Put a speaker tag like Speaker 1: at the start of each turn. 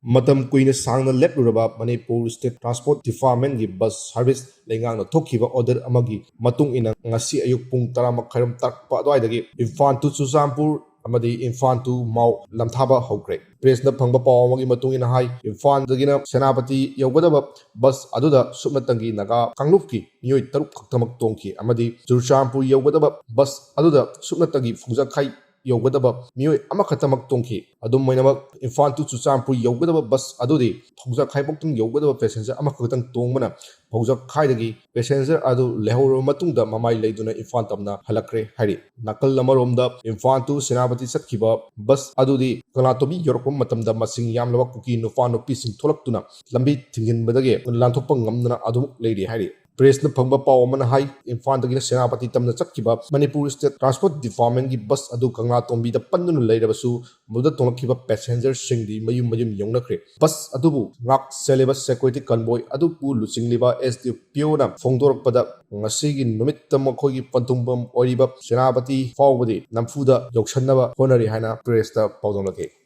Speaker 1: Matam kuina sangna lepluraba Manipur State Transport Department gi bus service lengangna thokhiba order amagi matung ina ngasi ayuk pung 10:30 takpa adwaidagi Imphal to Chusampur amadi Imphal to Mau lamthaba hokre press na phangba paw amagi matung ina hai Imphal dagina Senapati yaugadaba bus aduda subnatangi naga kanglupki mioi taruk khaktamak tongki amadi Chusampur yaugadaba bus aduda subnatangi phungjakhai yaugadaba mioi amakatamak tongki adum moinamak Imphal to Chusampur yaugadaba bus adudi phungjakhai poktung yaugadaba passenger amakatang tongmana phungjakhaidagi passenger adu lehoro matungda mamai leiduna Imphal tamna halakre hari nakal amaromda Imphal to Senapati sakhiba bus adudi Kalatobi yorpum matamda masing yamlawa kuki nufa nupi sing tholaktuna lambi thinginbadage lanthokpa ngamdana adumuk leiri hari press na phangba paw amana hai Imphal dagina Senapati tamna chakkiba Manipur State Transport Department gi bus adu Kalatobi da pandunu leirabasu muda tolakhiba passenger singdi mayum yongnakre bus adubu ngak seleba security convoy adu pu lucingliba SDPO na phongdorpada ngasigi numitta makhogi pantungbam oriba Senapati fawbadi namfuda yoksannaba honari haina press ta pawdonglake